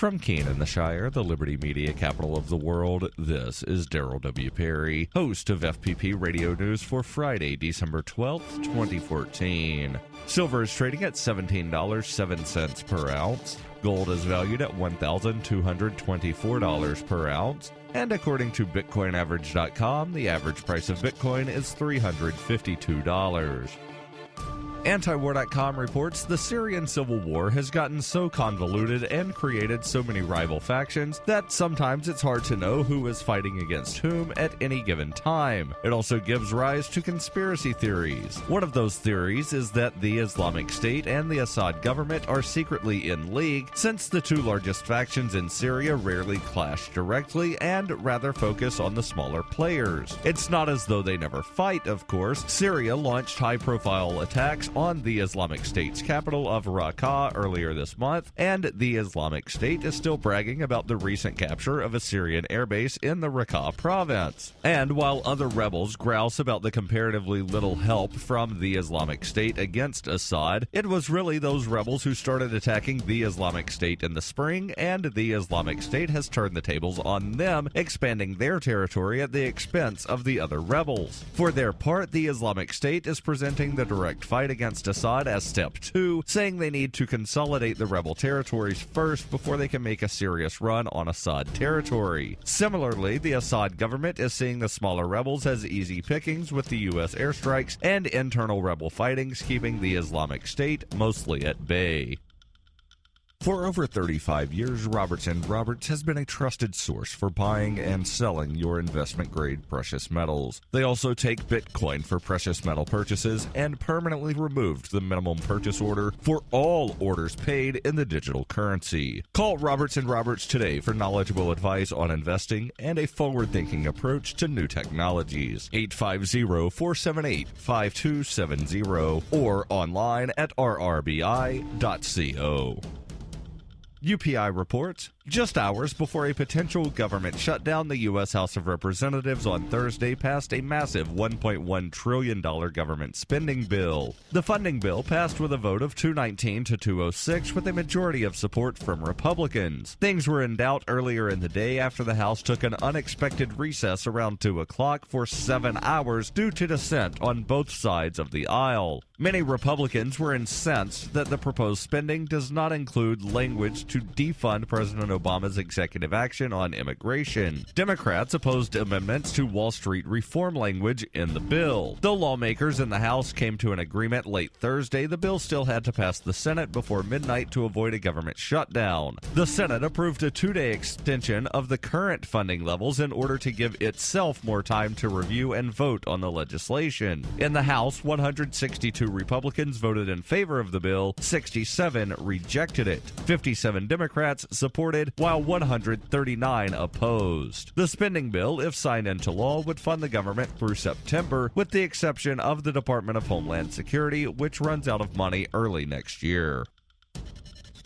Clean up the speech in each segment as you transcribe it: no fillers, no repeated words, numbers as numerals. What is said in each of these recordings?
From Keene in the Shire, the Liberty Media capital of the world, this is Daryl W. Perry, host of FPP Radio News for Friday, December 12th, 2014. Silver is trading at $17.07 per ounce. Gold is valued at $1,224 per ounce. And according to BitcoinAverage.com, the average price of Bitcoin is $352. Antiwar.com reports the Syrian civil war has gotten so convoluted and created so many rival factions that sometimes it's hard to know who is fighting against whom at any given time. It also gives rise to conspiracy theories. One of those theories is that the Islamic State and the Assad government are secretly in league, since the two largest factions in Syria rarely clash directly and rather focus on the smaller players. It's not as though they never fight, of course. Syria launched high-profile attacks on the Islamic State's capital of Raqqa earlier this month, and the Islamic State is still bragging about the recent capture of a Syrian airbase in the Raqqa province. And while other rebels grouse about the comparatively little help from the Islamic State against Assad, it was really those rebels who started attacking the Islamic State in the spring, and the Islamic State has turned the tables on them, expanding their territory at the expense of the other rebels. For their part, the Islamic State is presenting the direct fight against Assad as step 2, saying they need to consolidate the rebel territories first before they can make a serious run on Assad territory. Similarly, the Assad government is seeing the smaller rebels as easy pickings, with the U.S. airstrikes and internal rebel fightings keeping the Islamic State mostly at bay. For over 35 years, Roberts & Roberts has been a trusted source for buying and selling your investment-grade precious metals. They also take Bitcoin for precious metal purchases and permanently removed the minimum purchase order for all orders paid in the digital currency. Call Roberts & Roberts today for knowledgeable advice on investing and a forward-thinking approach to new technologies. 850-478-5270 or online at rrbi.co. UPI reports, just hours before a potential government shutdown, the U.S. House of Representatives on Thursday passed a massive $1.1 trillion government spending bill. The funding bill passed with a vote of 219 to 206 with a majority of support from Republicans. Things were in doubt earlier in the day after the House took an unexpected recess around 2 o'clock for 7 hours due to dissent on both sides of the aisle. Many Republicans were incensed that the proposed spending does not include language to defund President Obama's executive action on immigration. Democrats opposed amendments to Wall Street reform language in the bill. Though lawmakers in the House came to an agreement late Thursday, the bill still had to pass the Senate before midnight to avoid a government shutdown. The Senate approved a 2-day extension of the current funding levels in order to give itself more time to review and vote on the legislation. In the House, 162 Republicans voted in favor of the bill, 67 rejected it. 57 Democrats supported, while 139 opposed. The spending bill, if signed into law, would fund the government through September, with the exception of the Department of Homeland Security, which runs out of money early next year.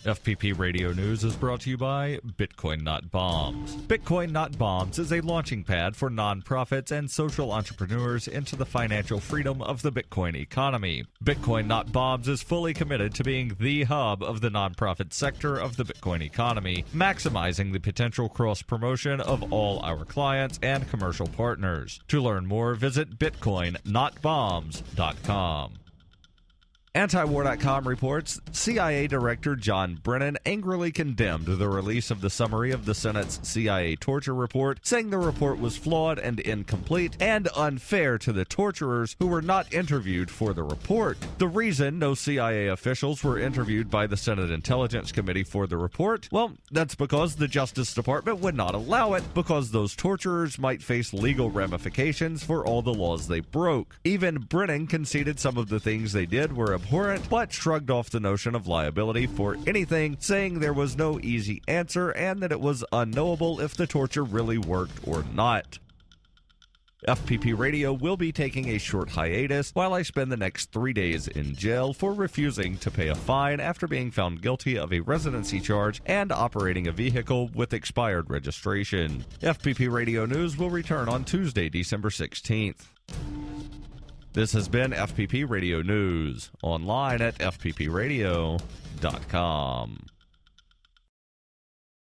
FPP Radio News is brought to you by Bitcoin Not Bombs. Bitcoin Not Bombs is a launching pad for nonprofits and social entrepreneurs into the financial freedom of the Bitcoin economy. Bitcoin Not Bombs is fully committed to being the hub of the nonprofit sector of the Bitcoin economy, maximizing the potential cross-promotion of all our clients and commercial partners. To learn more, visit bitcoinnotbombs.com. Antiwar.com reports CIA Director John Brennan angrily condemned the release of the summary of the Senate's CIA torture report, saying the report was flawed and incomplete and unfair to the torturers who were not interviewed for the report. The reason no CIA officials were interviewed by the Senate Intelligence Committee for the report? Well, that's because the Justice Department would not allow it, because those torturers might face legal ramifications for all the laws they broke. Even Brennan conceded some of the things they did were abhorrent, but shrugged off the notion of liability for anything, saying there was no easy answer and that it was unknowable if the torture really worked or not. FPP Radio will be taking a short hiatus while I spend the next 3 days in jail for refusing to pay a fine after being found guilty of a residency charge and operating a vehicle with expired registration. FPP Radio News will return on Tuesday, December 16th. This has been FPP Radio News, online at fppradio.com.